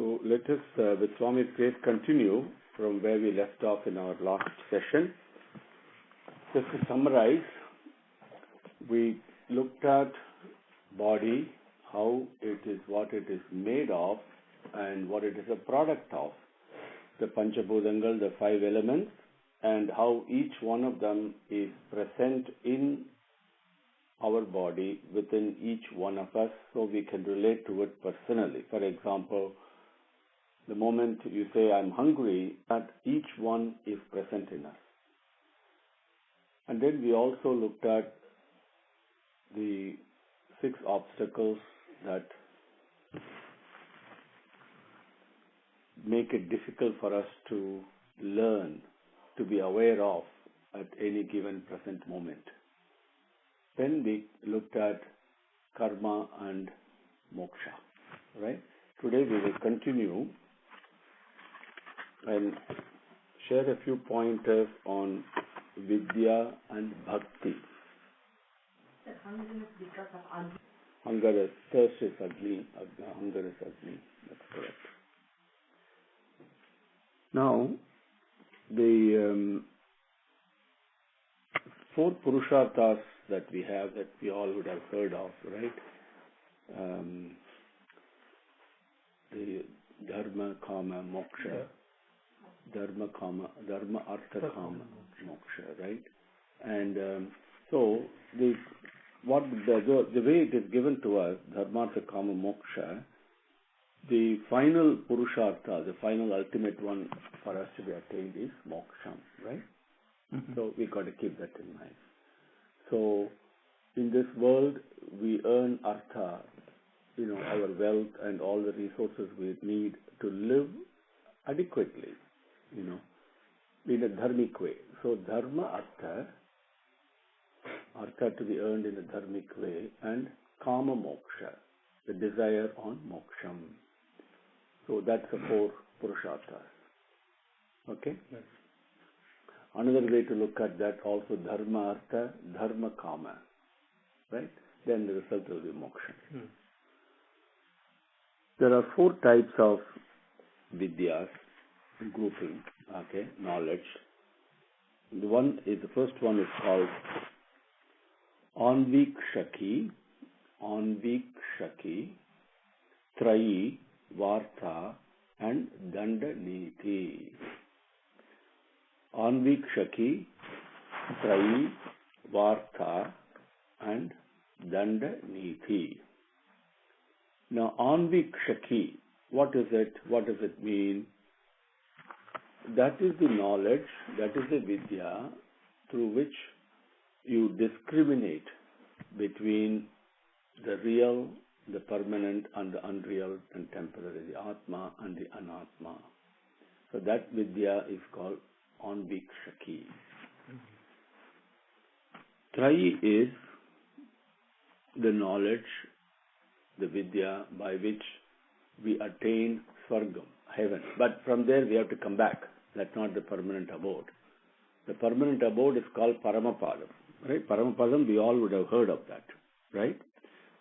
So let us, with Swami's grace, continue from where we left off in our last session. Just to summarize, we looked at body, how it is, what it is made of, and what it is a product of. The Pancha, the 5 elements, and how each one of them is present in our body, within each one of us, so we can relate to it personally. For example, the moment you say, I'm hungry, that each one is present in us. And then we also looked at the 6 obstacles that make it difficult for us to learn, to be aware of at any given present moment. Then we looked at karma and moksha, right? Today we will continue and share a few pointers on Vidya and Bhakti. Hunger is thirst is Agni, hunger is Agni, that's correct. Now, the 4 Purusharthas that we have, that we all would have heard of, right? The Dharma, Kama, Moksha. Dharma, Artha, Kama, Moksha, right? And so, the way it is given to us, Dharma, Artha, Kama, Moksha, the final Purushartha, the final ultimate one for us to be attained is Moksha, right? Mm-hmm. So we got to keep that in mind. So in this world, we earn Artha, our wealth and all the resources we need to live adequately, in a dharmic way. So Dharma, Artha to be earned in a dharmic way, and Kama Moksha, the desire on Moksham. So that's the 4 Purusharthas. Okay? Yes. Another way to look at that also, Dharma, Artha, Dharma, Kama. Right? Then the result will be Moksha. There are 4 types of Vidyas, grouping, okay, knowledge. The first one is called Anvikshaki, Trayi, Vartha, and Dandaniti. Anvikshaki, Trayi, Vartha, and Dandaniti. Now, Anvikshaki, what is it? What does it mean? That is the knowledge, that is the Vidya through which you discriminate between the real, the permanent, and the unreal and temporary, the Atma and the Anatma. So that Vidya is called Anvikshaki. Trayi is the knowledge, the Vidya by which we attain Swargam, heaven. But from there we have to come back. That's not the permanent abode. The permanent abode is called Paramapadam. Right? Paramapadam, we all would have heard of that. Right?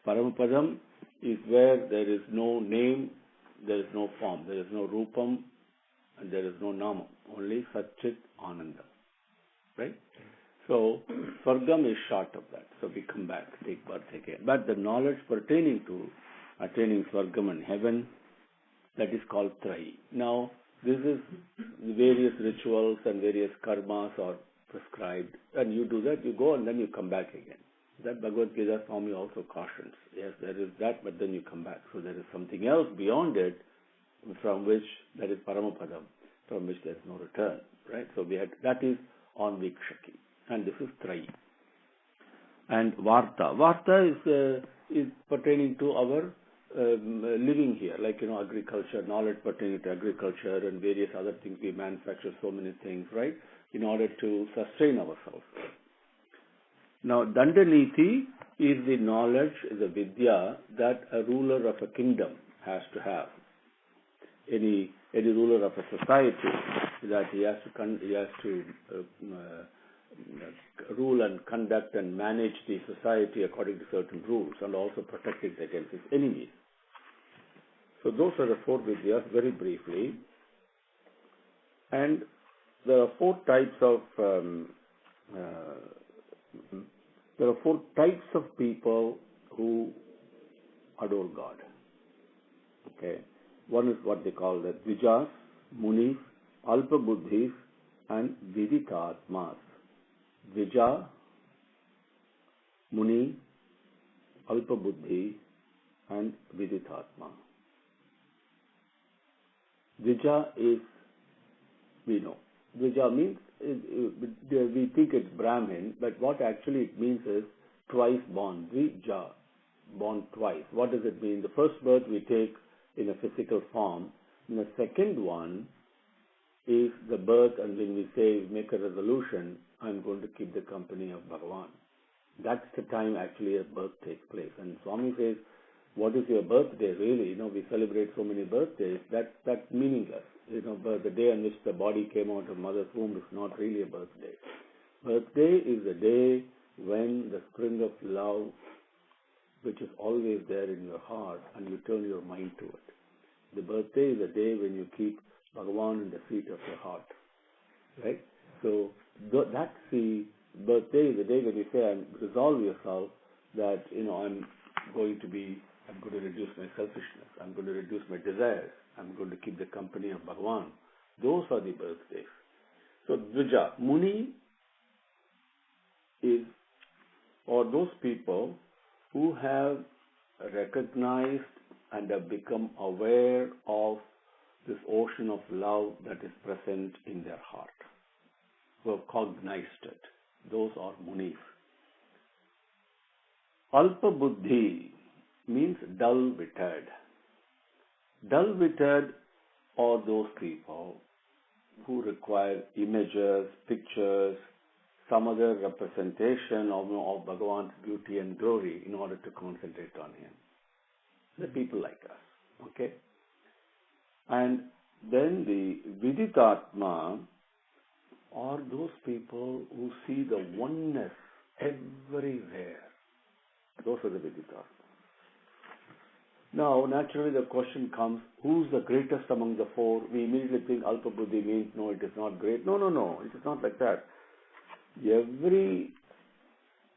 Paramapadam is where there is no name, there is no form, there is no Rupam, and there is no Nama. Only Satchit Ananda. Right? So, Swargam is short of that. So we come back, take birth again. But the knowledge pertaining to attaining Swargam and heaven, that is called Trayi. Now, this is the various rituals and various karmas are prescribed. And you do that, you go and then you come back again. That Bhagavad Gita Swami also cautions. Yes, there is that, but then you come back. So there is something else beyond it, from which, that is Paramapadam, from which there is no return. Right? So that is Anvikshaki. And this is Trayi. And Varta. Varta is pertaining to our living here, like, agriculture, knowledge pertaining to agriculture and various other things. We manufacture so many things, right, in order to sustain ourselves. Now, Dandaniti is the knowledge, the Vidya, that a ruler of a kingdom has to have. Any ruler of a society, that he has to rule and conduct and manage the society according to certain rules and also protect it against its enemies. So those are the 4 Vidyas, very briefly. And there are 4 types of people who adore God. Okay, one is what they call the Vijas, Munis, Alpa Buddhis, and Viditatmas. Vija, Muni, Alpa Buddhi, and Viditatma. Vija is, we know. Vija means, we think it's Brahmin, but what actually it means is twice born. Vija, born twice. What does it mean? The first birth we take in a physical form. And the second one is the birth, and when we say, make a resolution, I'm going to keep the company of Bhagavan. That's the time actually a birth takes place. And Swami says, what is your birthday really? We celebrate so many birthdays. That's meaningless. The day on which the body came out of mother's womb is not really a birthday. Birthday is the day when the spring of love, which is always there in your heart, and you turn your mind to it. The birthday is the day when you keep Bhagavan in the seat of your heart. Right? So that's the birthday is the day when you say, resolve yourself that, I'm going to reduce my selfishness. I'm going to reduce my desires. I'm going to keep the company of Bhagavan. Those are the birthdays. So Dvija, Muni or those people who have recognized and have become aware of this ocean of love that is present in their heart, who have cognized it. Those are Munis. Alpa Buddhi means dull-witted. Dull-witted are those people who require images, pictures, some other representation of Bhagavan's beauty and glory in order to concentrate on Him. The people like us. Okay? And then the Viditatma are those people who see the oneness everywhere. Those are the Viditatma. Now, naturally the question comes, who's the greatest among the 4? We immediately think Alpa Buddhi means, no, it is not great. No, it is not like that. Every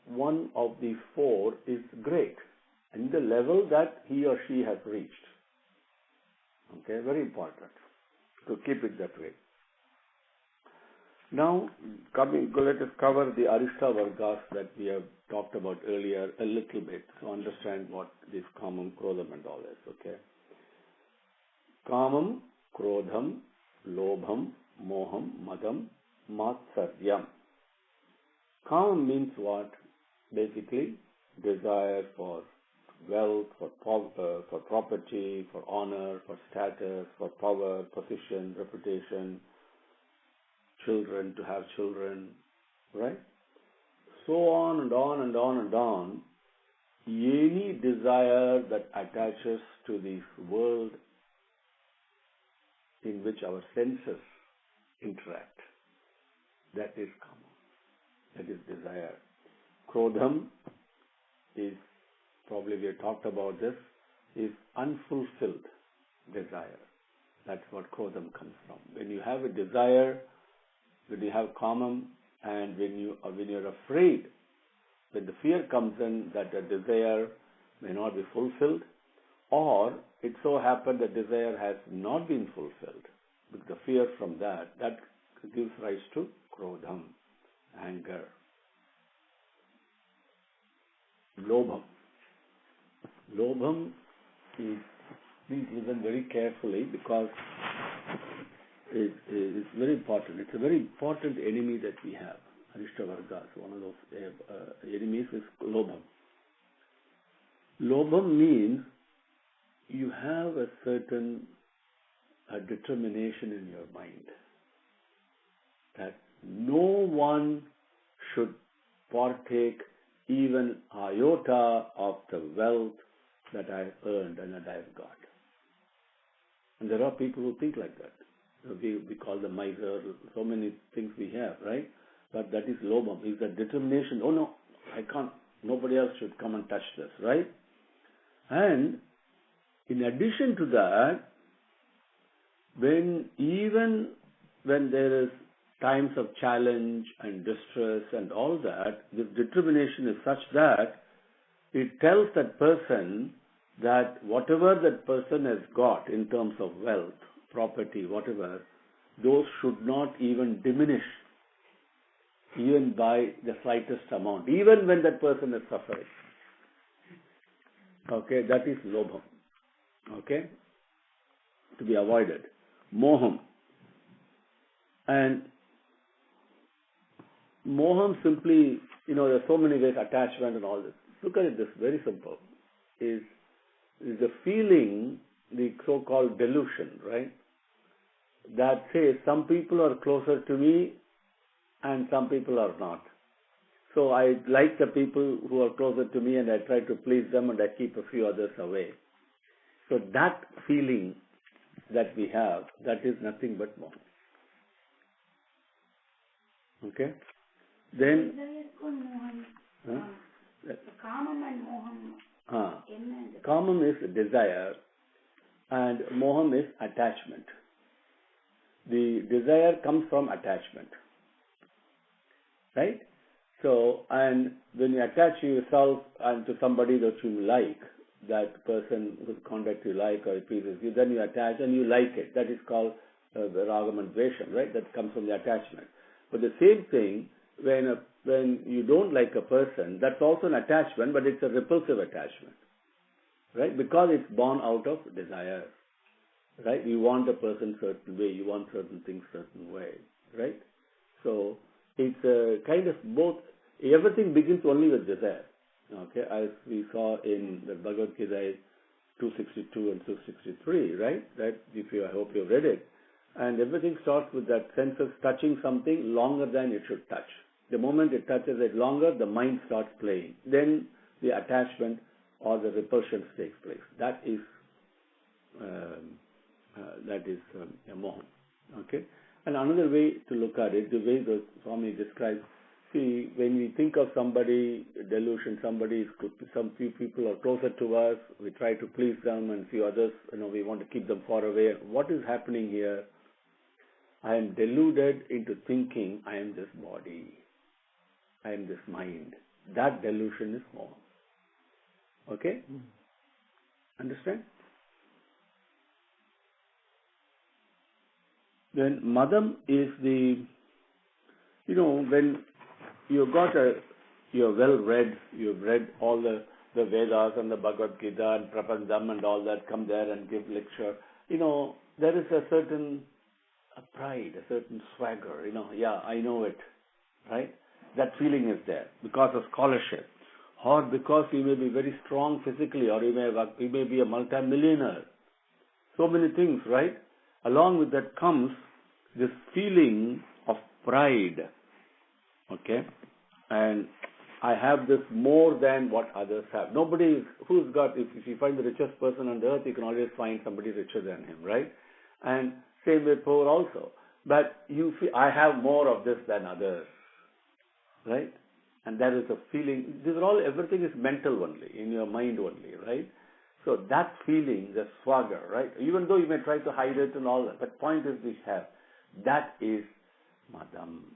one of these 4 is great in the level that he or she has reached. Okay, very important to keep it that way. Now, let us cover the Arishta Vargas that we have talked about earlier a little bit to understand what this Kamam, Krodham and all is, okay? Kamam, Krodham, Lobham, Moham, Madam, Matsaryam. Kamam means what? Basically, desire for wealth, for property, for honor, for status, for power, position, reputation, children, to have children, right? So on and on and on and on. Any desire that attaches to this world in which our senses interact, that is Kama. That is desire. Krodham is, probably we have talked about this, is unfulfilled desire. That's what Krodham comes from. When you have a desire, when you have Kamam, and when you're afraid, when the fear comes in that a desire may not be fulfilled, or it so happened that desire has not been fulfilled, with the fear from that gives rise to Krodham, anger. Lobham. Lobham is, please listen very carefully because it's very important. It's a very important enemy that we have. Arishta Vargas, one of those enemies is Lobham. Lobham means you have a certain determination in your mind that no one should partake even iota of the wealth that I have earned and that I have got. And there are people who think like that. We call them miser, so many things we have, right? But that is lobham, is the determination, oh no, I can't, nobody else should come and touch this, right? And In addition to that, even when there is times of challenge and distress and all that, this determination is such that it tells that person that whatever that person has got in terms of wealth, property, whatever, those should not even diminish even by the slightest amount, even when that person is suffering. Okay, that is lobham. Okay, to be avoided. Moham. And moham simply, there's so many ways, attachment and all this. Look at it, this very simple. Is the feeling, the so-called delusion, right? That says some people are closer to me and some people are not. So I like the people who are closer to me and I try to please them and I keep a few others away. So that feeling that we have, that is nothing but moham. Okay? Then Kamam and moham. Kamam is desire and moham is attachment. The desire comes from attachment. Right? So, and when you attach yourself and to somebody that you like, that person whose conduct you like or pleases you, then you attach and you like it. That is called ragam and dvesham, right? That comes from the attachment. But the same thing, when you don't like a person, that's also an attachment, but it's a repulsive attachment, right? Because it's born out of desire, right? You want a person certain way, you want certain things certain way, right? So it's a kind of both. Everything begins only with desire. Okay, as we saw in the Bhagavad Gita 262 and 263, right? That I hope you've read it. And everything starts with that sense of touching something longer than it should touch. The moment it touches it longer, the mind starts playing. Then the attachment or the repulsion takes place. That is a moham. Okay. And another way to look at it, the way the Swami describes. See, when we think of somebody, delusion, some few people are closer to us, we try to please them, and few others, we want to keep them far away. What is happening here? I am deluded into thinking I am this body, I am this mind. That delusion is moham. Okay? Understand? Then madam is the, when you're well read, you've read all the Vedas and the Bhagavad Gita and Prapanjam and all that, come there and give lecture. There is a certain pride, a certain swagger, yeah, I know it, right? That feeling is there because of scholarship, or because you may be very strong physically, or you may be a multi-millionaire. So many things, right? Along with that comes this feeling of pride. Okay? And I have this more than what others have. Who's got, if you find the richest person on the earth, you can always find somebody richer than him, right? And same with poor also. But you feel, I have more of this than others, right? And there is a feeling, everything is mental only, in your mind only, right? So that feeling, the swagger, right? Even though you may try to hide it and all that, but point is we have. That is madam.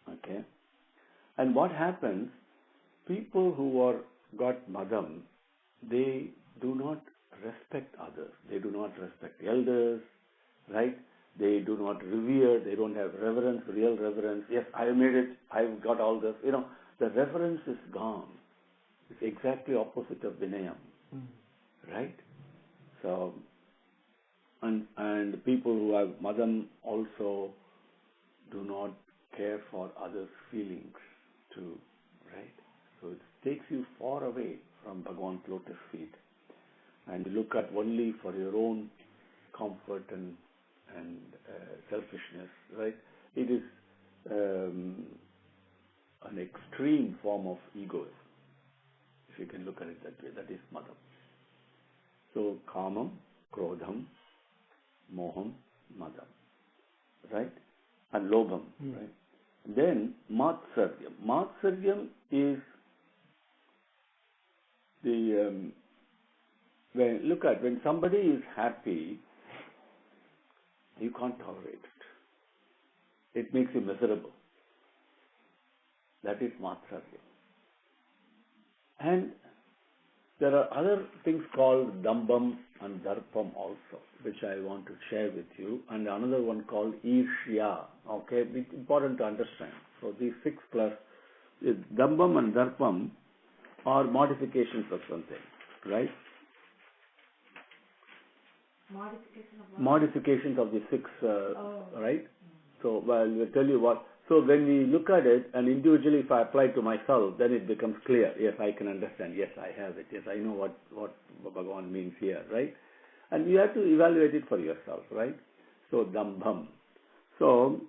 Okay? And what happens, people who are got madam, they do not respect others. They do not respect elders, right? They do not revere. They don't have reverence, real reverence. Yes, I made it. I've got all this. The reverence is gone. It's exactly opposite of Vinayam, right? So, and people who have madam also do not care for others' feelings too, right? So it takes you far away from Bhagavan's lotus feet, and you look at only for your own comfort and selfishness, right? It is an extreme form of egoism. If you can look at it that way, that is madam. So kamam, krodham, moham, madam, right? And lobham, right? Then matsaryam. Matsaryam is the when somebody is happy, you can't tolerate it. It makes you miserable. That is Matsarya. And there are other things called Dambam and Darpam also, which I want to share with you, and another one called Irshya. Okay, it's important to understand. So these 6 plus Dambam and Darpam are modifications of something, right? Modifications of the 6, right? So, we'll tell you what. So when we look at it, and individually if I apply to myself, then it becomes clear. Yes, I can understand. Yes, I have it. Yes, I know what Bhagavan means here, right? And you have to evaluate it for yourself, right? So, Dambam. So,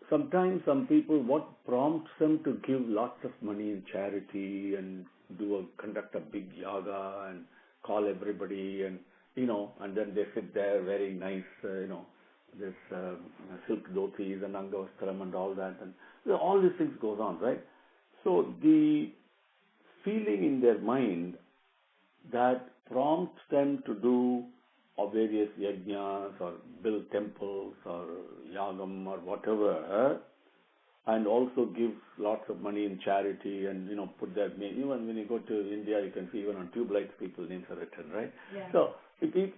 sometimes some people, what prompts them to give lots of money in charity and conduct a big yoga and call everybody and then they sit there wearing nice, this silk dhotis and angavastram and all that, and all these things goes on, right? So the feeling in their mind that prompts them to do various yajnas or build temples or yagam or whatever, and also give lots of money in charity and put their name. Even when you go to India, you can see even on tube lights people's names are written, right? Yeah. So,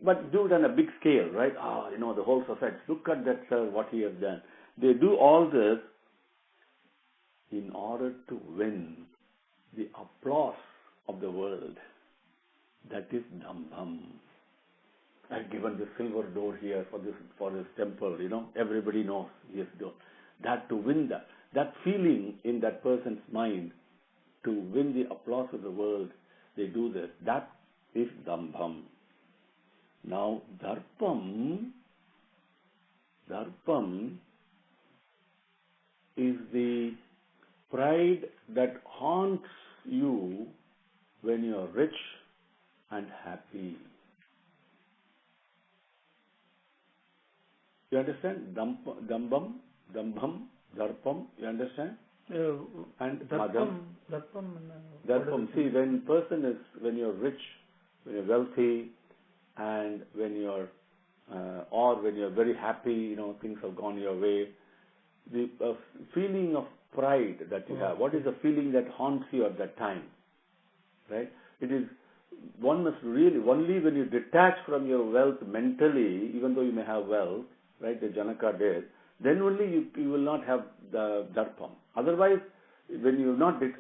but do it on a big scale, right? The whole society. Look at that, sir, what he has done. They do all this in order to win the applause of the world. That is Dambam. I've given the silver door here for this temple, everybody knows he has done. That to win that feeling in that person's mind, to win the applause of the world, they do this. That is Dambam. Now, Darpam is the pride that haunts you when you are rich and happy. You understand? Dambam, Darpam, you understand? And Darpam. Darpam. See, when you're rich, when you're wealthy, and when you're, or when you're very happy, things have gone your way, the feeling of pride that you have, what is the feeling that haunts you at that time? Right? It is, one must really, only when you detach from your wealth mentally, even though you may have wealth, right, the Janaka did, then only you will not have the Darpam. Otherwise, when you're not, when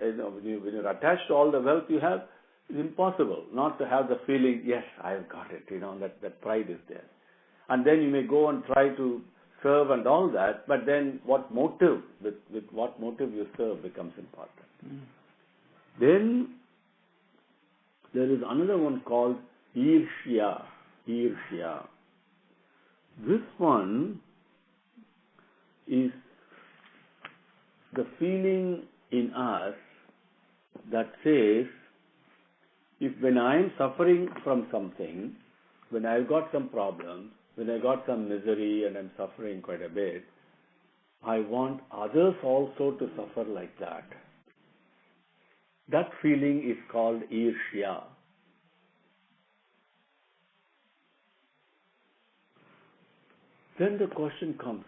you're attached to all the wealth you have, it's impossible not to have the feeling, yes, I have got it, that pride is there. And then you may go and try to serve and all that, but then what motive, with what motive you serve becomes important. Then there is another one called Irshya. This one is the feeling in us that says, when I am suffering from something, when I've got some problems, when I got some misery and I'm suffering quite a bit, I want others also to suffer like that. That feeling is called Irshya. Then the question comes,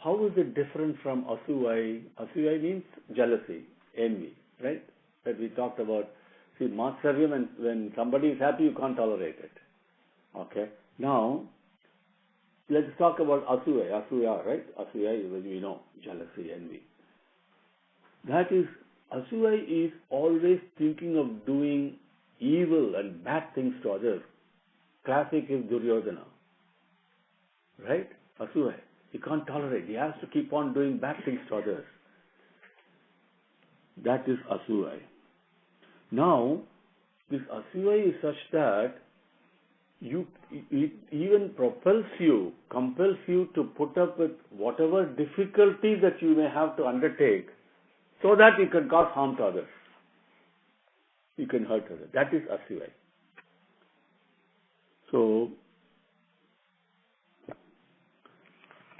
how is it different from Asuvai? Asuvai means jealousy, envy, right? That we talked about. See, Matsarya, when somebody is happy, you can't tolerate it. Okay? Now, let's talk about Asuya, right? Asuya, we know, jealousy, envy. That is, Asuya is always thinking of doing evil and bad things to others. Classic is Duryodhana. Right? Asuya. He can't tolerate. He has to keep on doing bad things to others. That is Asuya. Now, this Asuya is such that it even compels you to put up with whatever difficulty that you may have to undertake so that you can cause harm to others. You can hurt others. That is Asuya. So,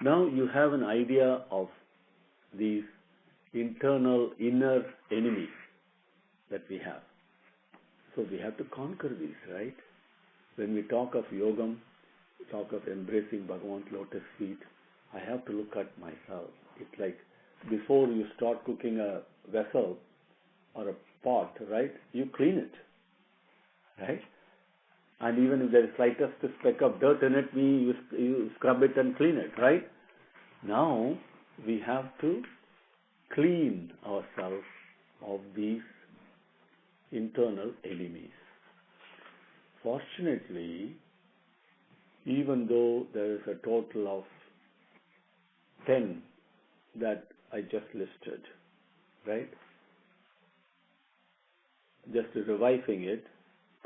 now you have an idea of these inner enemies. that we have. So we have to conquer these, right? When we talk of yogam, talk of embracing Bhagavan's lotus feet, I have to look at myself. It's like before you start cooking a vessel or a pot, right? You clean it, right? And even if there is slightest speck of dirt in it, you scrub it and clean it, right? Now we have to clean ourselves of these internal enemies. Fortunately, even though there is a total of 10 that I just listed, right? Just reviving it,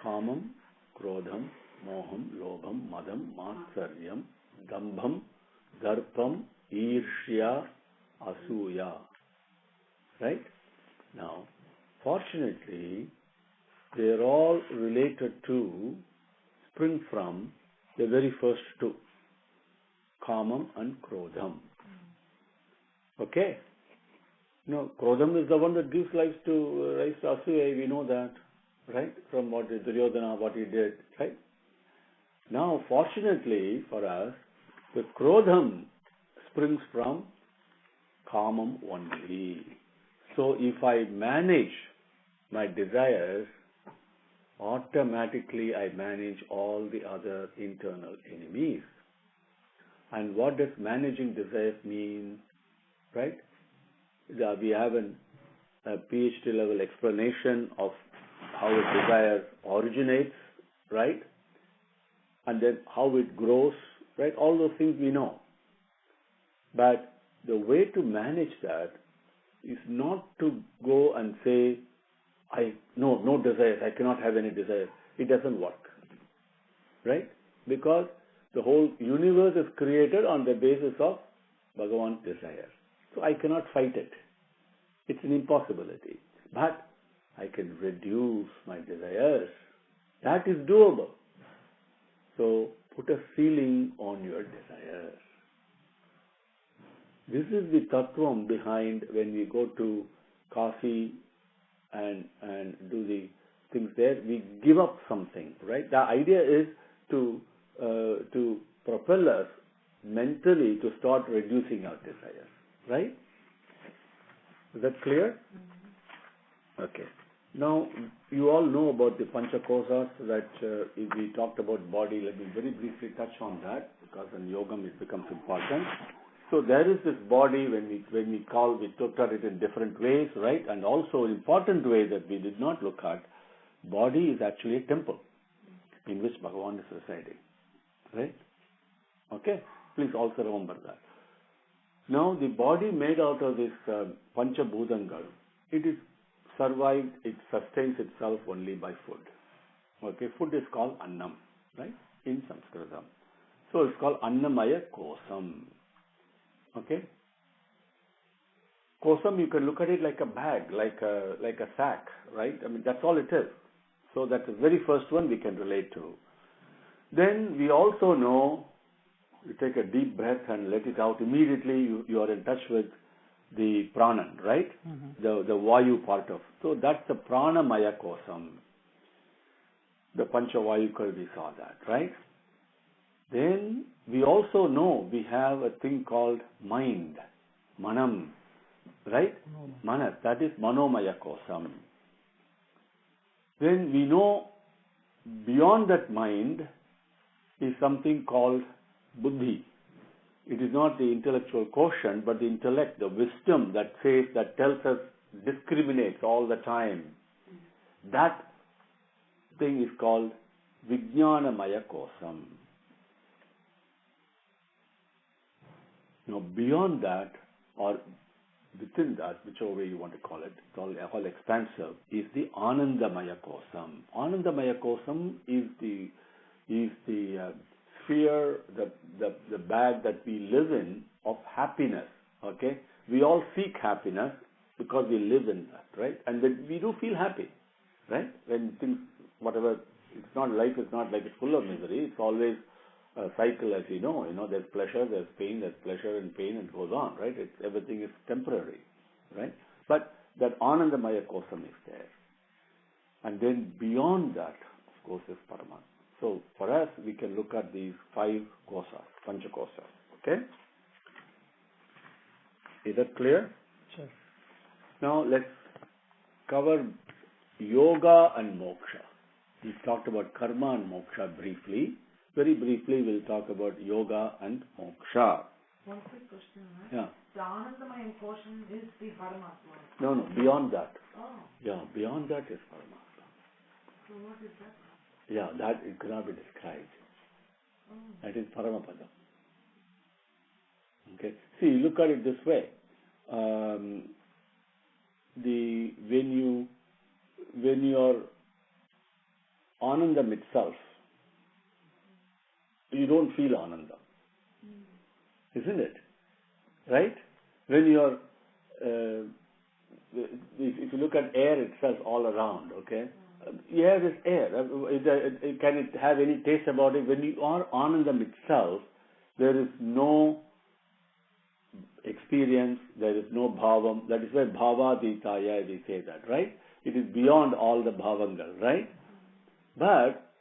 kamam, krodham, moham, lobham, madam, matsaryam, dambham, darpam, irshya, asuya. Right? Now, fortunately, they are all related to, spring from the very first two, kamam and krodham. Okay? No, krodham is the one that gives rise to asuya, we know that, right? From what Duryodhana, what he did, right? Now, fortunately for us, the krodham springs from kamam only. So, if I manage my desires, automatically I manage all the other internal enemies. And what does managing desires mean? Right? We have a PhD level explanation of how a desire originates, right? And then how it grows, right? All those things we know. But the way to manage that is not to go and say, no desires, I cannot have any desires. It doesn't work, right? Because the whole universe is created on the basis of Bhagavan's desire. So I cannot fight it. It's an impossibility. But I can reduce my desires. That is doable. So put a ceiling on your desires. This is the tattvam behind when we go to Kashi and do the things there. We give up something, right? The idea is to propel us mentally to start reducing our desires, right? Is that clear? Okay. Now, you all know about the Pancha kosas that we talked about body. Let me very briefly touch on that because in yogam it becomes important. So there is this body when we looked at it in different ways, right? And also an important way that we did not look at, body is actually a temple in which Bhagavan is residing, right? Okay? Please also remember that. Now the body made out of this Pancha Bhutangal, it is survived, it sustains itself only by food. Okay? Food is called annam, right? In Sanskritam. So it's called annamaya kosam. Okay? Kosam, you can look at it like a bag, like a sack, right? I mean, that's all it is. So that's the very first one we can relate to. Then we also know, you take a deep breath and let it out. Immediately you are in touch with the pranan, right? Mm-hmm. The vayu part of. So that's the pranamaya kosam. The pancha vayukal, we saw that, right? Then we also know we have a thing called mind, manam, right? Manas, that is manomaya kosam. Then we know beyond that mind is something called buddhi. It is not the intellectual quotient, but the intellect, the wisdom that says, that tells us, discriminates all the time. That thing is called Vidhya.Jnana kosam. Now, beyond that, or within that, whichever way you want to call it, it's all expansive, is the Anandamaya kosam. Anandamaya kosam is the sphere, the bag that we live in of happiness. Okay, we all seek happiness because we live in that, right? And then we do feel happy, right? When things, whatever, it's not, life is not like it's full of misery. It's always a cycle, as you know. There's pleasure, there's pain, there's pleasure and pain, and it goes on, right? Everything is temporary, right? But that Anandamaya kosam is there. And then beyond that, of course, is Paramatma. So for us, we can look at these 5 kosas, Pancha kosas. Okay? Is that clear? Sure. Now let's cover yoga and moksha. We talked about karma and moksha briefly. Very briefly, we'll talk about yoga and moksha. One quick question. Yeah. The Anandamaya portion is the Paramatma. No, beyond that. Oh. Yeah, beyond that is Paramatma. So what is that? Yeah, that it cannot be described. Oh. That is Paramapada. Okay. See, look at it this way. When you're Anandam itself, you don't feel Anandam. Isn't it? Right? When you're, if you look at air itself all around, okay? Air is air. Can it have any taste about it? When you are Anandam itself, there is no experience, there is no bhavam. That is why bhavaditaya, we say that, right? It is beyond all the bhavangal, right? But,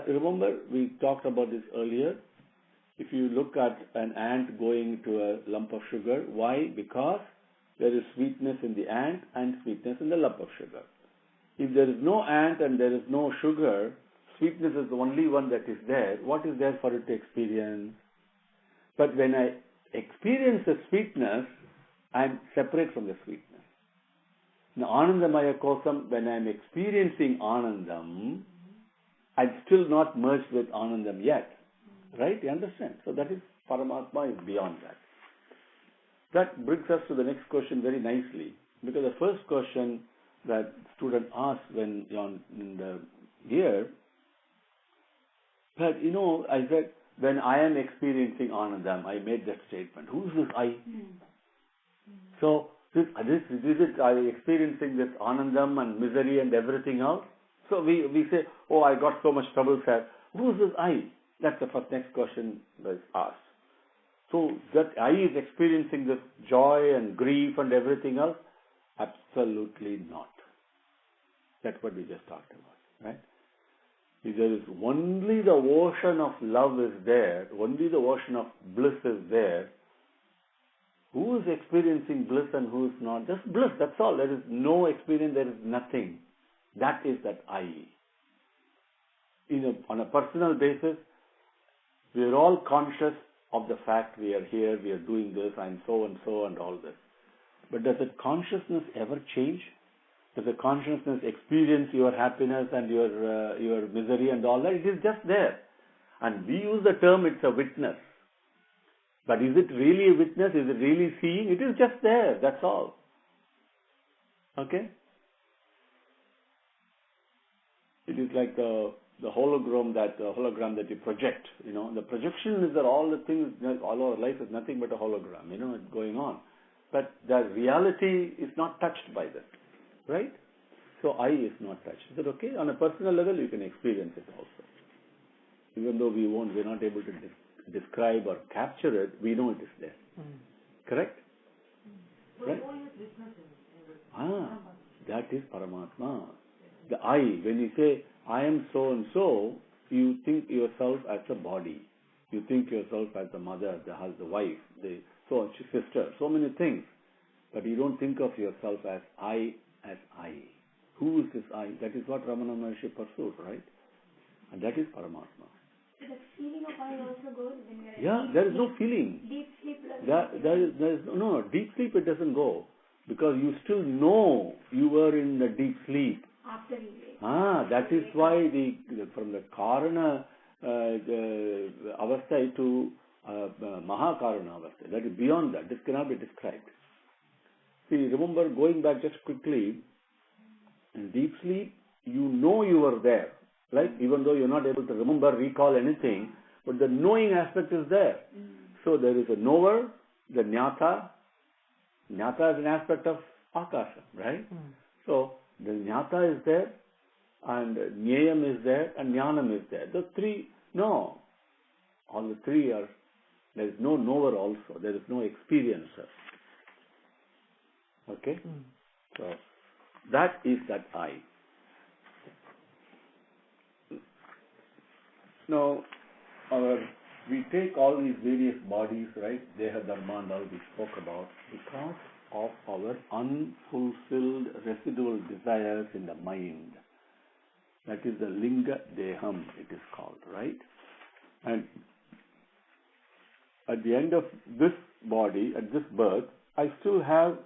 remember we talked about this earlier. If you look at an ant going to a lump of sugar, why? Because there is sweetness in the ant and sweetness in the lump of sugar. If there is no ant and there is no sugar, sweetness is the only one that is there. What is there for it to experience? But when I experience the sweetness, I am separate from the sweetness. Now, Anandamaya Kosam, when I am experiencing Anandam, I'm still not merged with Anandam yet. Right? You understand? So that is Paramatma is beyond that. That brings us to the next question very nicely. Because the first question that student asked when in the year, but I said, when I am experiencing Anandam, I made that statement. Who is this I? So, is it I experiencing this Anandam and misery and everything else? So we say, oh, I got so much trouble, sir. Who is this I? That's the next question was asked. So that I is experiencing this joy and grief and everything else? Absolutely not. That's what we just talked about, right? If there is only the ocean of love is there, only the ocean of bliss is there, who is experiencing bliss and who is not? Just bliss, that's all. There is no experience, there is nothing. That is that I. On a personal basis, we are all conscious of the fact we are here, we are doing this, and so and all this. But does that consciousness ever change? Does the consciousness experience your happiness and your misery and all that? It is just there. And we use the term it's a witness. But is it really a witness? Is it really seeing? It is just there. That's all. Okay? It is like the hologram that you project. The projection is that all the things, all our life is nothing but a hologram. It's going on. But the reality is not touched by this. Right? So I is not touched. Is that okay? On a personal level, you can experience it also. Even though we're not able to describe or capture it, we know it is there. Correct? So right? who is witnessing? That is Paramatma. The I, when you say, I am so and so, you think yourself as a body. You think yourself as the mother, the wife, the sister, so many things. But you don't think of yourself as I. Who is this I? That is what Ramana Maharshi pursued, right? And that is Paramatma. So the feeling of I also goes when we are there is no feeling. deep sleep. There is no deep sleep. It doesn't go because you still know you were in the deep sleep. After we wake. That is why from the Karana avasthai to Mahakarana avasthai. That is beyond that. This cannot be described. See, remember, going back just quickly, in deep sleep, you know you were there, right? Even though you're not able to remember, recall anything, but the knowing aspect is there. So there is a knower, the jnata. Jnata is an aspect of akasha, right? So the jnata is there, and jnayam is there, and jnanam is there. The three, no. All the three are, there is no knower also, there is no experiencer. Okay? So, that is that I. Now, we take all these various bodies, right? Deha, Dharma and all we spoke about because of our unfulfilled residual desires in the mind. That is the Linga Deham, it is called, right? And at the end of this body, at this birth, I still have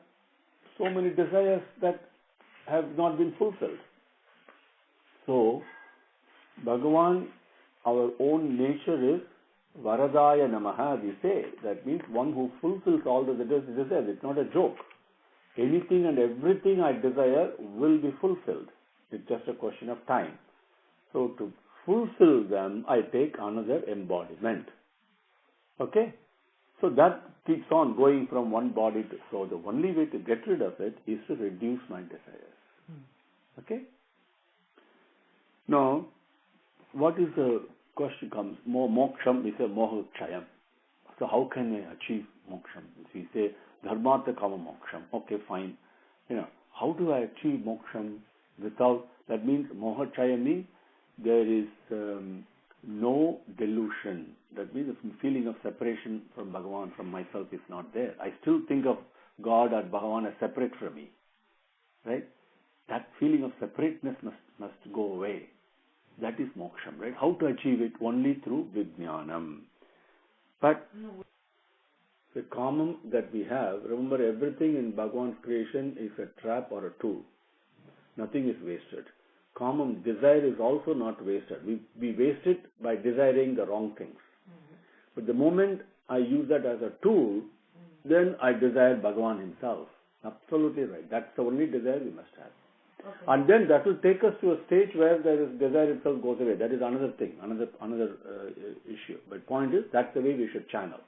so many desires that have not been fulfilled. So, Bhagavan, our own nature is Varadaya Namaha, we say. That means one who fulfills all the desires. It's not a joke. Anything and everything I desire will be fulfilled. It's just a question of time. So to fulfill them, I take another embodiment. Okay? So that keeps on going from one body to... So the only way to get rid of it is to reduce my desires. Okay? Now, what is the question comes? Moksham is a moha-chayam. So how can I achieve moksham? We say, dharmartha kama moksham. Okay, fine. How do I achieve moksham without... That means moha-chayam means there is no delusion. That means the feeling of separation from Bhagavan, from myself is not there. I still think of God or Bhagavan as separate from me. Right? That feeling of separateness must go away. That is moksham, right? How to achieve it? Only through Vidhya.Jnana. But the common that we have, remember everything in Bhagavan's creation is a trap or a tool. Nothing is wasted. Common desire is also not wasted. We waste it by desiring the wrong things. But the moment I use that as a tool, then I desire Bhagavan himself. Absolutely right. That's the only desire we must have. Okay. And then that will take us to a stage where the desire itself goes away. That is another thing, another issue. But point is, that's the way we should channel.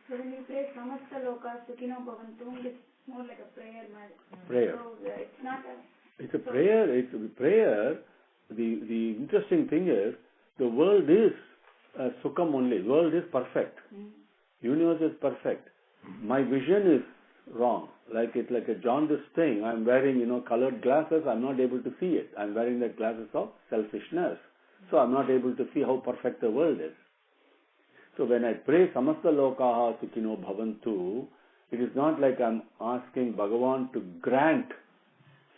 So when you pray Samasta Loka Sukhino Bhavantu, it's more like a prayer. Prayer. So it's not a... It's a prayer. It's a prayer. The interesting thing is, the world is Sukham only. The world is perfect. Universe is perfect. My vision is wrong. It's like a jaundiced thing. I'm wearing, colored glasses. I'm not able to see it. I'm wearing the glasses of selfishness. So I'm not able to see how perfect the world is. So when I pray Samasta Lokaha Sukhino Bhavantu, it is not like I'm asking Bhagavan to grant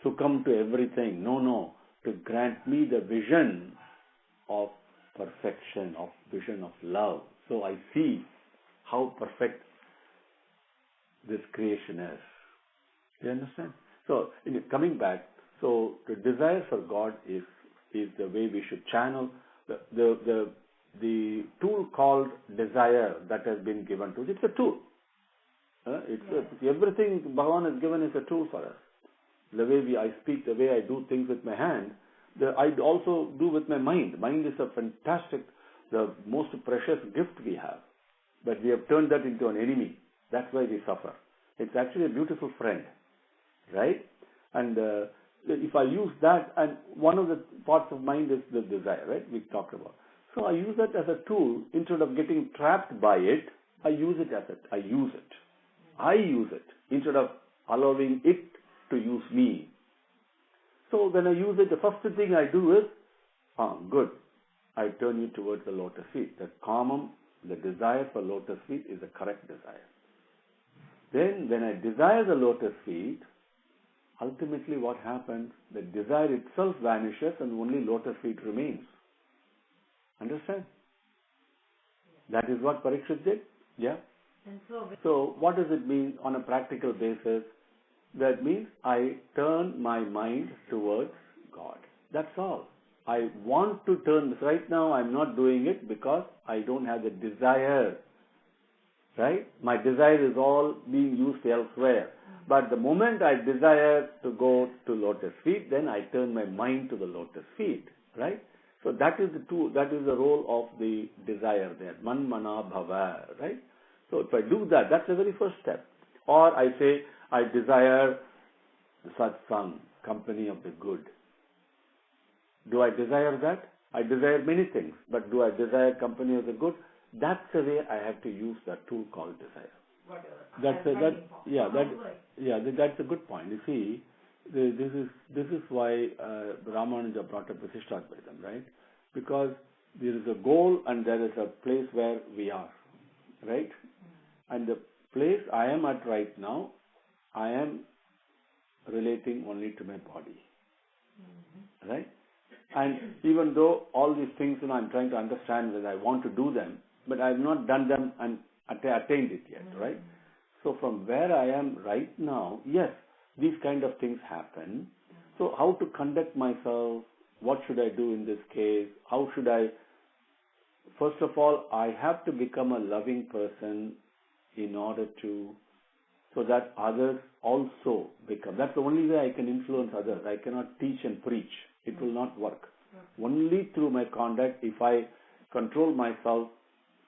Sukham to everything. No. To grant me the vision of perfection, of vision of love. So I see how perfect this creation is. Do you understand? So, coming back, so the desire for God is the way we should channel the tool called desire that has been given to us. It's a tool. Everything Bhagavan has given is a tool for us. The way I speak, the way I do things with my hand, I also do with my mind. Mind is a fantastic, the most precious gift we have. But we have turned that into an enemy. That's why we suffer. It's actually a beautiful friend. Right? And if I use that, and one of the parts of mind is the desire, right? We talked about. So I use that as a tool. Instead of getting trapped by it, I use it. Instead of allowing it to use me. So when I use it, the first thing I do is, good. I turn you towards the lotus feet. The common, the desire for lotus feet is the correct desire. Then when I desire the lotus feet, ultimately what happens? The desire itself vanishes and only lotus feet remains. Understand? That is what Parikshit did? Yeah? And so what does it mean on a practical basis? That means I turn my mind towards God. That's all. I want to turn. Right now I'm not doing it because I don't have the desire. Right? My desire is all being used elsewhere. But the moment I desire to go to lotus feet, then I turn my mind to the lotus feet. Right? So that is the tool, that is the role of the desire there. Man mana bhava. Right? So if I do that, that's the very first step. Or I say, I desire the satsang, company of the good. Do I desire that? I desire many things, but do I desire company of the good? That's the way I have to use that tool called desire. That's a good point. You see, this is why Ramanuja brought up Visishtadvaitam, right? Because there is a goal and there is a place where we are, right? And the place I am at right now, I am relating only to my body, right? And even though all these things, I'm trying to understand that I want to do them, but I have not done them and attained it yet, right? So from where I am right now, yes, these kind of things happen. So how to conduct myself? What should I do in this case? How should I? First of all, I have to become a loving person in order to, so that others also become. That's the only way I can influence others. I cannot teach and preach. It will not work. Only through my conduct, if I control myself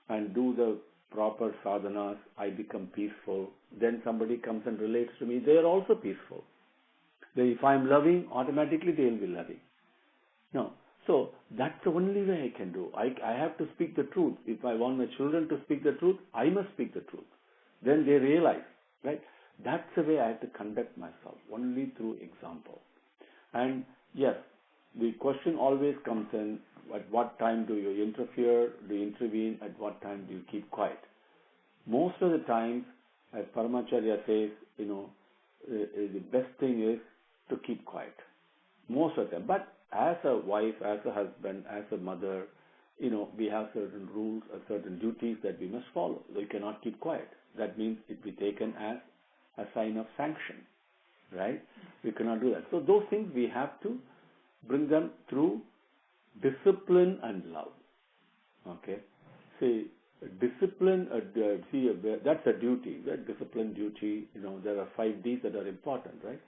and do the proper sadhanas, I become peaceful. Then somebody comes and relates to me. They are also peaceful. If I am loving, automatically they will be loving. No. So that's the only way I can do. I have to speak the truth. If I want my children to speak the truth, I must speak the truth. Then they realize, right? That's the way I have to conduct myself, only through example. And yes, the question always comes in, at what time do you interfere, do you intervene, at what time do you keep quiet? Most of the times, as Paramacharya says, the best thing is to keep quiet. Most of the time. But as a wife, as a husband, as a mother, we have certain rules, certain duties that we must follow. We cannot keep quiet. That means it be taken as a sign of sanction, right? We cannot do that. So those things we have to bring them through discipline and love. Okay? See, discipline, that's a duty, right? Discipline, duty, there are 5 Ds that are important, right?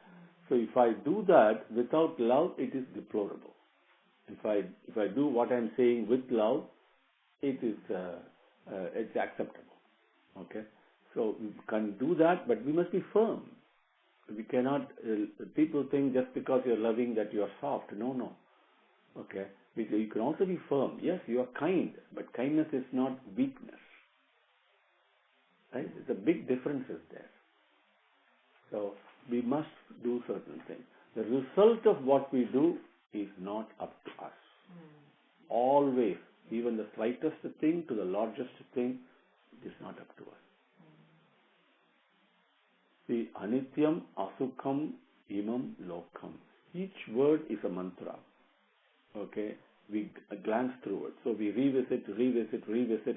So if I do that without love, it is deplorable. If I do what I'm saying with love, it is it's acceptable. Okay? So we can do that, but we must be firm. We cannot, people think just because you're loving that you're soft. No. Okay? You can also be firm. Yes, you are kind, but kindness is not weakness. Right? There's a big difference there. So we must do certain things. The result of what we do is not up to us. Always, even the slightest thing to the largest thing, it is not up to us. See, anityam, asukam, imam, lokam. Each word is a mantra. Okay? We glance through it. So we revisit.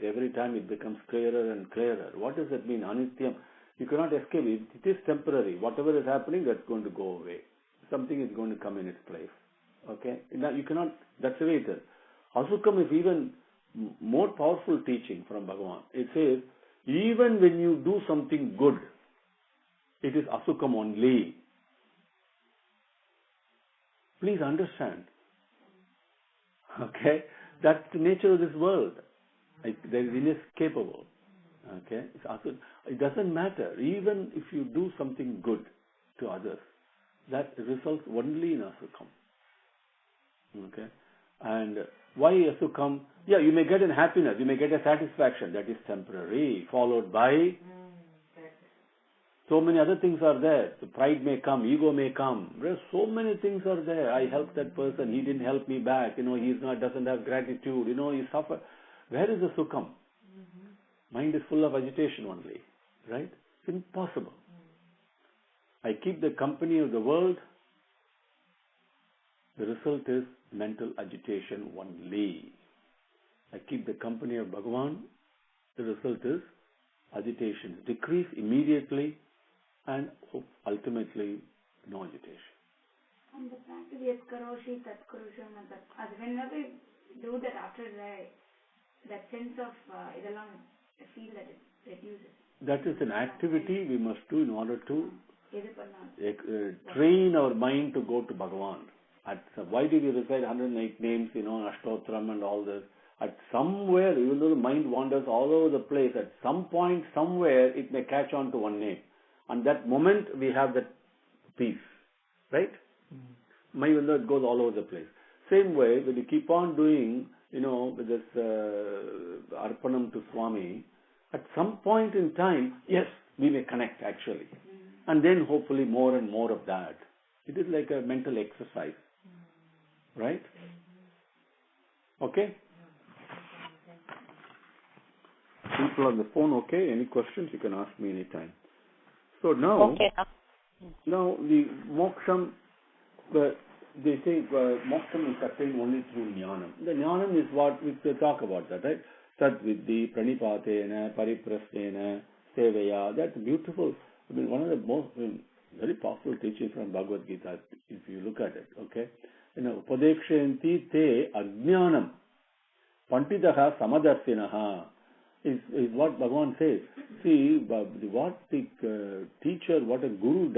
Every time it becomes clearer and clearer. What does that mean? Anityam. You cannot escape it. It is temporary. Whatever is happening, that's going to go away. Something is going to come in its place. Okay? Now you cannot, that's the way it is. Asukam is even more powerful teaching from Bhagavan. It says, even when you do something good, it is asukam only. Please understand. Okay? That's the nature of this world. That is inescapable. Okay? It doesn't matter. Even if you do something good to others, that results only in asukam. Okay? And why asukam? Yeah, you may get a happiness, you may get a satisfaction. That is temporary, followed by so many other things are there. The pride may come, ego may come. There's so many things are there. I helped that person, he didn't help me back. Doesn't have gratitude. He suffer. Where is the sukam? Mind is full of agitation only, right? It's impossible. I keep the company of the world. The result is mental agitation only. I keep the company of Bhagavan. The result is agitation. Decrease immediately and ultimately no agitation. And the practice yat karoshi tat karoshi matat. As whenever we do that, after that sense of idalam, I feel that it reduces. That is an activity we must do in order to train our mind to go to Bhagavan. Why do we recite 108 names, Ashtotram and all this? At somewhere, even though the mind wanders all over the place, at some point, somewhere, it may catch on to one name. And that moment, we have that peace. Right? Even though it goes all over the place. Same way, when you keep on doing, with this Arpanam to Swami, at some point in time, yes, we may connect actually. And then hopefully more and more of that. It is like a mental exercise. Right? Okay? people on the phone okay? Any questions, you can ask me anytime. So now, now the moksham, they say moksham is attained only through jnanam. The jnanam is what we talk about that, right? Tad viddhi, pranipatena, pariprasnena, sevaya. That's beautiful. I mean, one of the most very powerful teachings from Bhagavad Gita, if you look at it, okay? You know, upadekshayanti te ajnanam, pantidaha samadarshinaha is what Bhagavan says. See, what the teacher, what a guru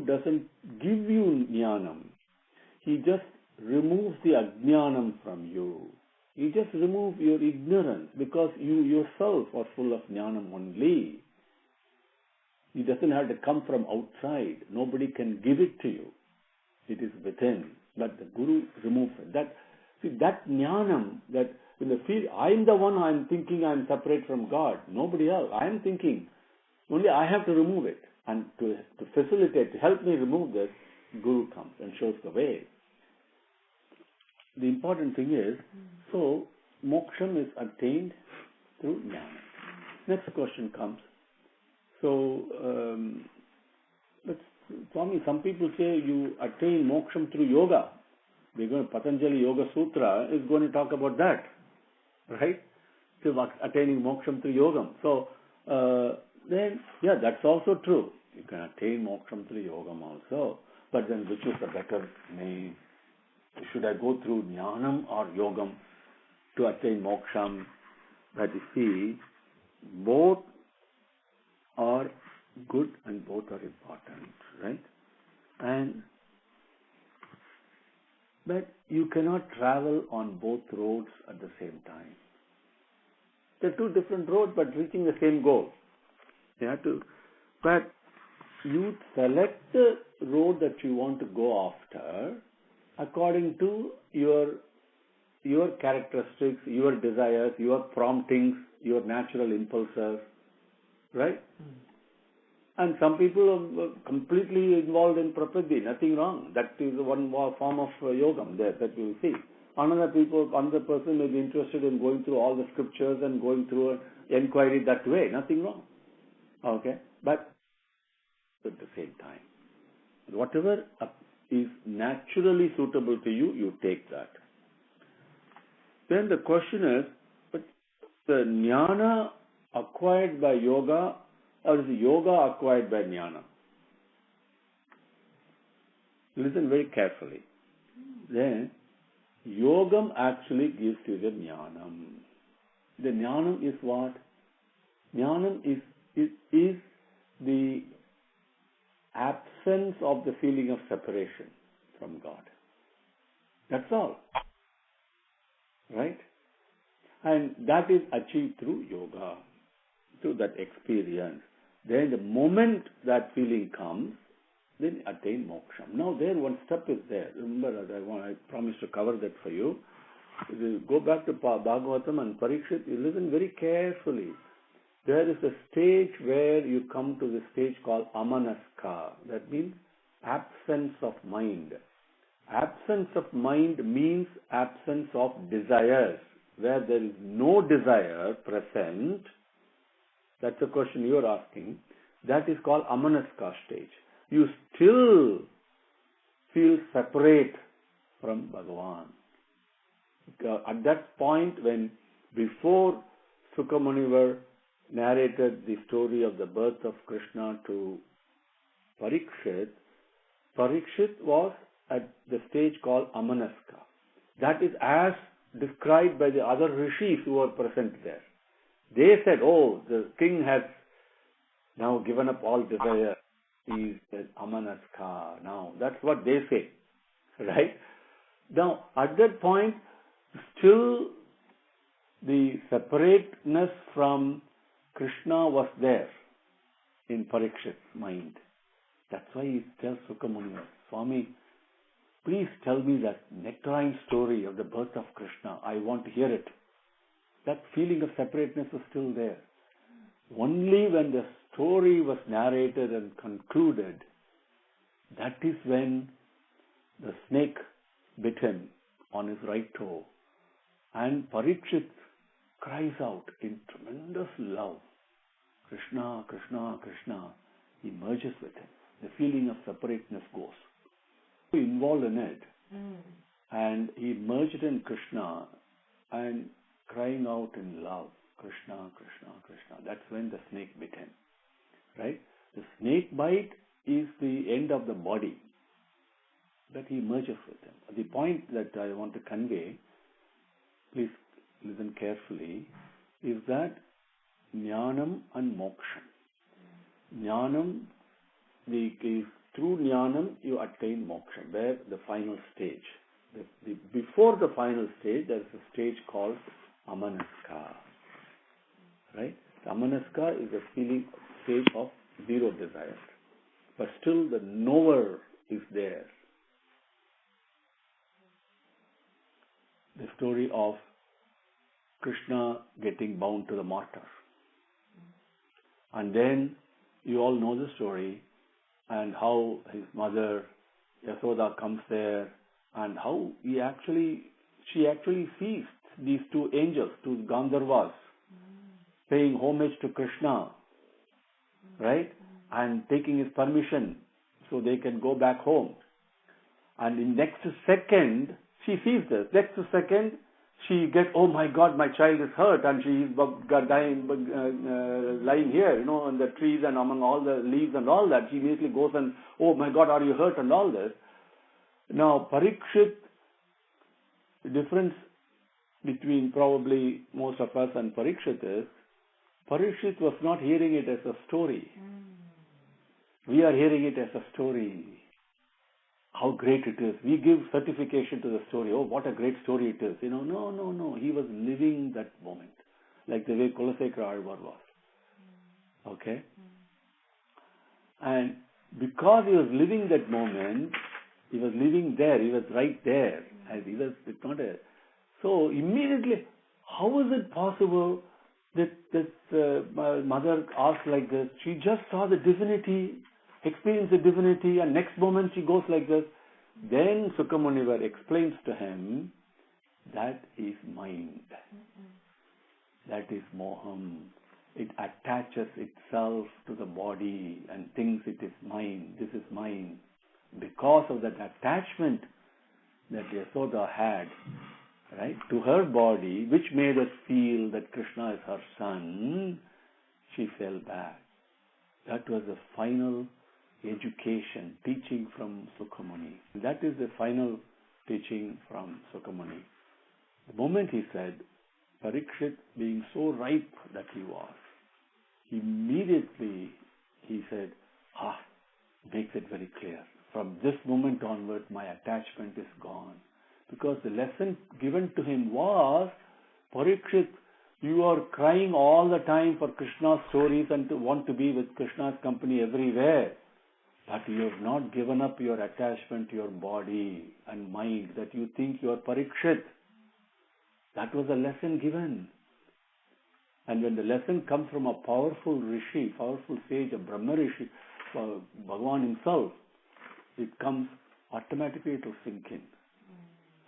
doesn't give you jnanam. He just removes the ajnanam from you. He just removes your ignorance because you yourself are full of jnanam only. It doesn't have to come from outside. Nobody can give it to you. It is within. But the Guru removes it. That jnanam, that in the field, I'm the one I'm thinking I'm separate from God. Nobody else. I'm thinking. Only I have to remove it. And to facilitate, to help me remove this, Guru comes and shows the way. The important thing is, so moksham is attained through jnana. Next question comes. So, but Swami, some people say you attain moksham through yoga. We're going to Patanjali Yoga Sutra is going to talk about that, right? So attaining moksham through yogam. So then, yeah, that's also true. You can attain moksham through yogam also. But then, which is the better name? Should I go through jnanam or yogam to attain moksham? That you see, both are good and both are important, right? But you cannot travel on both roads at the same time. They're two different roads, but reaching the same goal. You have to, but you select the road that you want to go after according to your characteristics, your desires, your promptings, your natural impulses, right? And some people are completely involved in prakriti, nothing wrong. That is one more form of yogam there that you will see. Another person may be interested in going through all the scriptures and going through an inquiry that way, nothing wrong. Okay? But at the same time, whatever is naturally suitable to you, you take that. Then the question is, but the jnana acquired by yoga or is yoga acquired by jnana? Listen very carefully. Then, yogam actually gives you the jnanam. The jnanam is what? Jnanam is the absence of the feeling of separation from God. That's all. Right? And that is achieved through yoga, through that experience. Then the moment that feeling comes, then attain moksham. Now there one step is there. Remember, I promised to cover that for you. If you go back to Bhagavatam and Parikshit, you listen very carefully. There is a stage where you come to the stage called amanaska. That means absence of mind. Absence of mind means absence of desires. Where there is no desire present, that's the question you are asking, that is called amanaska stage. You still feel separate from Bhagavan. At that point, when before Sukamunivar narrated the story of the birth of Krishna to Parikshit, Parikshit was at the stage called amanaska. That is as described by the other rishis who were present there. They said, oh, the king has now given up all desire. He is amanaska now. That's what they say. Right? Now, at that point, still the separateness from Krishna was there in Parikshit's mind. That's why he tells Sukamuni, Swami, please tell me that nectarine story of the birth of Krishna. I want to hear it. That feeling of separateness was still there. Only when the story was narrated and concluded, that is when the snake bit him on his right toe. And Parikshit cries out in tremendous love, Krishna, Krishna, Krishna. He merges with him. The feeling of separateness goes. He involved in it. And he merged in Krishna and crying out in love, Krishna, Krishna, Krishna. That's when the snake bit him. Right? The snake bite is the end of the body. But he merges with him. The point that I want to convey, please listen carefully, is that Jnanam and Moksha. Jnanam, through Jnanam you attain Moksha, where the final stage. Before the final stage, there is a stage called Amanaska. Right? The Amanaska is a stage of zero desire. But still the knower is there. The story of Krishna getting bound to the mortar. And then you all know the story, and how his mother Yasoda comes there, and how she actually sees these two angels, two Gandharvas, paying homage to Krishna, right? And taking his permission so they can go back home. And in next second, she sees this. Next second, she gets, oh my God, my child is hurt, and she is dying, lying here, on the trees and among all the leaves and all that. She immediately goes and, oh my God, are you hurt, and all this. Now, Parikshit, the difference between probably most of us and Parikshit is, Parikshit was not hearing it as a story. We are hearing it as a story. How great it is. We give certification to the story. Oh, what a great story it is. No. He was living that moment. Like the way Kulasekara Alvar was. Okay? And because he was living that moment, he was living there. He was right there. And he was not a... So immediately, how is it possible that my mother asked like this? She just saw the divinity, experienced the divinity, and next moment she goes like this. Then Sukamunivar explains to him, that is mind. That is moham. It attaches itself to the body and thinks it is mine. This is mine. Because of that attachment that Yasoda had, right, to her body, which made us feel that Krishna is her son, she fell back. That was the final education, teaching from Sukamuni. That is the final teaching from Sukamuni. The moment he said, Parikshit being so ripe that he was, immediately he said, makes it very clear. From this moment onward, my attachment is gone. Because the lesson given to him was, Parikshit, you are crying all the time for Krishna's stories and to want to be with Krishna's company everywhere. But you have not given up your attachment to your body and mind, that you think you are Parikshit. That was a lesson given. And when the lesson comes from a powerful rishi, powerful sage, a Brahma rishi, Bhagavan himself, it comes automatically, it will sink in.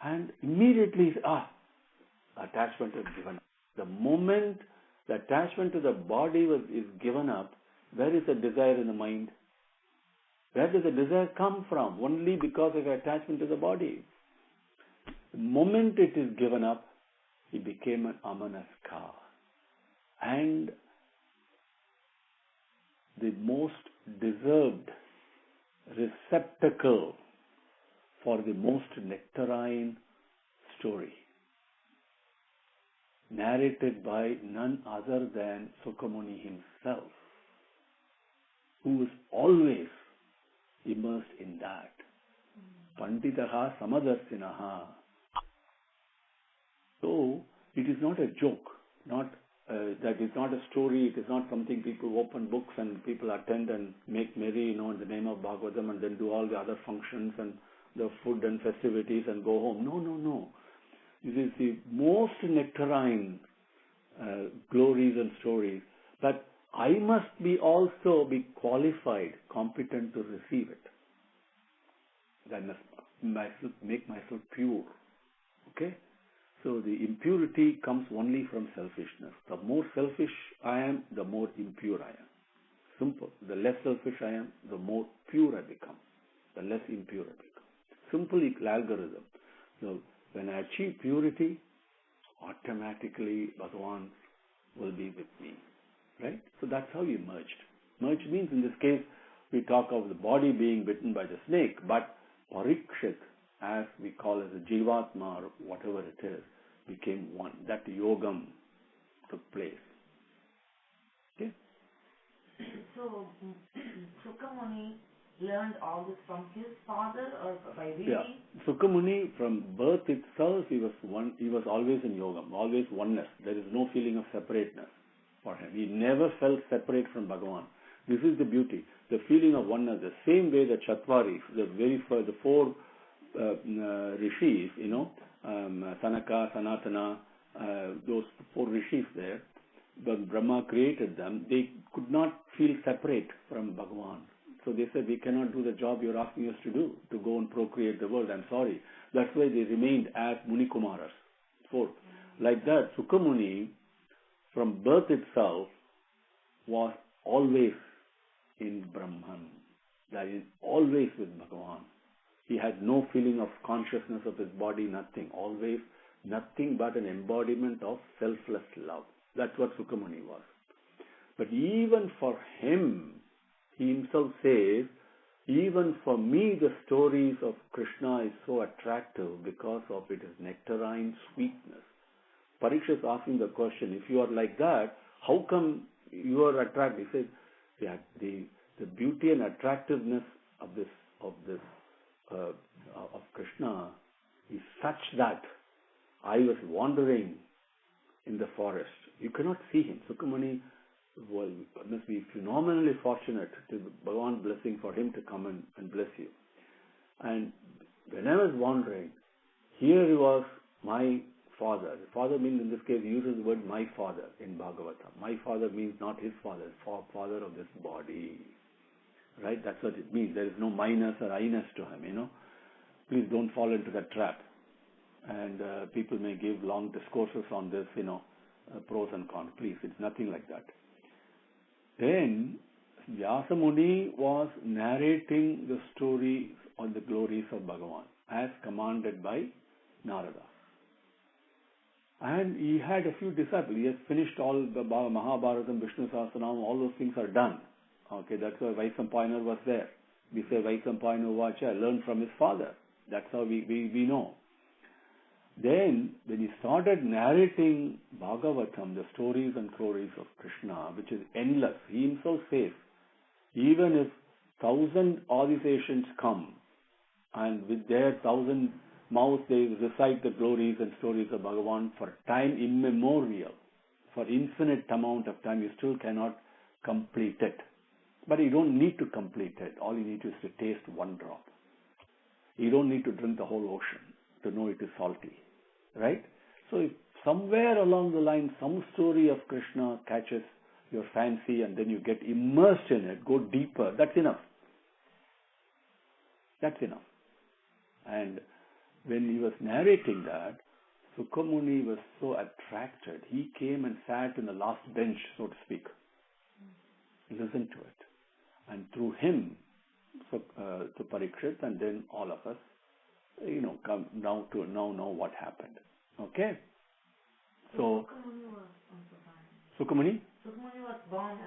And immediately, attachment is given up. The moment the attachment to the body is given up, where is the desire in the mind? Where does the desire come from? Only because of attachment to the body. The moment it is given up, it became an amanaska. And the most deserved receptacle for the most nectarine story, narrated by none other than Sukamuni himself, who is always immersed in that. Panditaha Samadarshinaha. So, it is not a joke, that is not a story, it is not something people open books and people attend and make merry, in the name of Bhagavatam, and then do all the other functions and the food and festivities and go home. No. This is the most nectarine glories and stories. But I must also be qualified, competent to receive it. I must make myself pure. Okay? So the impurity comes only from selfishness. The more selfish I am, the more impure I am. Simple. The less selfish I am, the more pure I become. The less impure I become. Simple algorithm. So when I achieve purity, automatically Bhagavan will be with me. Right? So that's how we merged. Merged means in this case, we talk of the body being bitten by the snake, but Parikshit, as we call as a Jivatma or whatever it is, became one. That yogam took place. Okay? So, Sukamuni learned all this from his father or by reading? Yeah. Sukamuni, from birth itself, he was always in yogam, always oneness. There is no feeling of separateness for him. He never felt separate from Bhagavan. This is the beauty. The feeling of oneness, the same way the Chatvaris, the four rishis, Sanaka, Sanatana, those four rishis there, when Brahma created them, they could not feel separate from Bhagavan. So they said, we cannot do the job you're asking us to do, to go and procreate the world. I'm sorry. That's why they remained as Muni Kumaras. Four. Like that, Sukamuni, from birth itself, was always in Brahman. That is, always with Bhagavan. He had no feeling of consciousness of his body, nothing. Always nothing but an embodiment of selfless love. That's what Sukamuni was. But even for him, he himself says, even for me the stories of Krishna is so attractive because of its nectarine sweetness. Parikshit is asking the question, if you are like that, how come you are attracted? He says, the beauty and attractiveness of Krishna is such that I was wandering in the forest. You cannot see him. Sukamuni must be phenomenally fortunate to Bhagavan's blessing for him to come and bless you. And when I was wandering, here he was my father. The father means in this case he uses the word my father in Bhagavatam. My father means not his father, father of this body. Right? That's what it means. There is no minus or I-ness to him, Please don't fall into that trap. And people may give long discourses on this, pros and cons. Please, it's nothing like that. Then, Vyasa Muni was narrating the story on the glories of Bhagavan as commanded by Narada. And he had a few disciples. He has finished all the Mahabharatam, Vishnu Sahasranam, all those things are done. Okay, that's why Vaisampayana was there. We say Vaisampayana Vacha, learned from his father. That's how we know. Then, when he started narrating Bhagavatam, the stories and glories of Krishna, which is endless, he himself says, even if 1,000 Adiseshans come, and with their 1,000 mouths they recite the glories and stories of Bhagavan for time immemorial, for infinite amount of time, you still cannot complete it. But you don't need to complete it. All you need to is to taste one drop. You don't need to drink the whole ocean to know it is salty. Right? So if somewhere along the line some story of Krishna catches your fancy and then you get immersed in it, go deeper, that's enough. That's enough. And when he was narrating that, Sukamuni was so attracted. He came and sat in the last bench, so to speak. Listened to it. And through him, to Parikshit and then all of us, come now to know what happened. Okay? So, Sukamuni? Sukamuni was born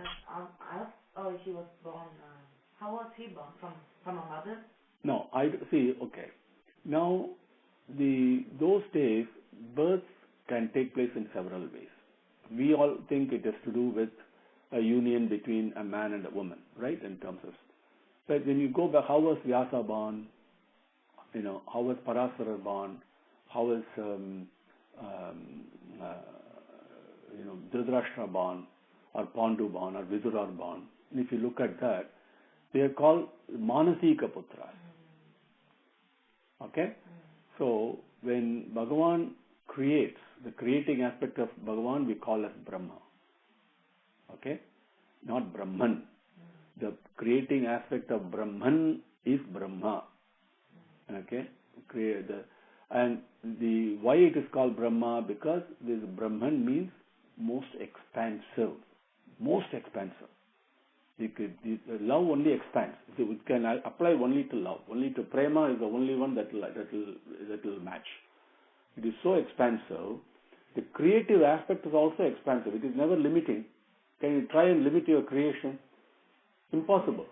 he was born, how was he born? From a mother? No, okay. Now, those days, births can take place in several ways. We all think it has to do with a union between a man and a woman, right? In terms of, but when you go back, how was Vyasa born? How was Parasara born? How was Dhritarashtra born, or Pandu born, or Vidura born? And if you look at that, they are called Manasika Putras. Okay? So, when Bhagavan creates, the creating aspect of Bhagavan we call as Brahma. Okay? Not Brahman. The creating aspect of Brahman is Brahma. Okay? And why it is called Brahma? Because this Brahman means most expansive. Most expansive. Love only expands. It can apply only to love. Only to prema is the only one that will match. It is so expansive. The creative aspect is also expansive. It is never limiting. Can you try and limit your creation? Impossible.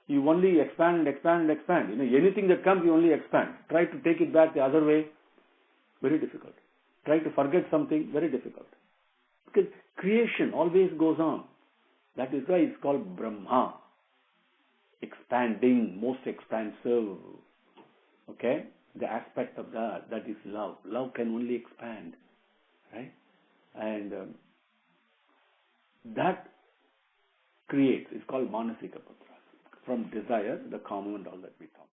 You only expand and expand and expand. Anything that comes, you only expand. Try to take it back the other way, very difficult. Try to forget something, very difficult. Because creation always goes on. That is why it's called Brahma. Expanding, most expansive. Okay? The aspect of that is love. Love can only expand. Right? And that creates, it's called Manasika Putra. From desire, the common and all that we talk.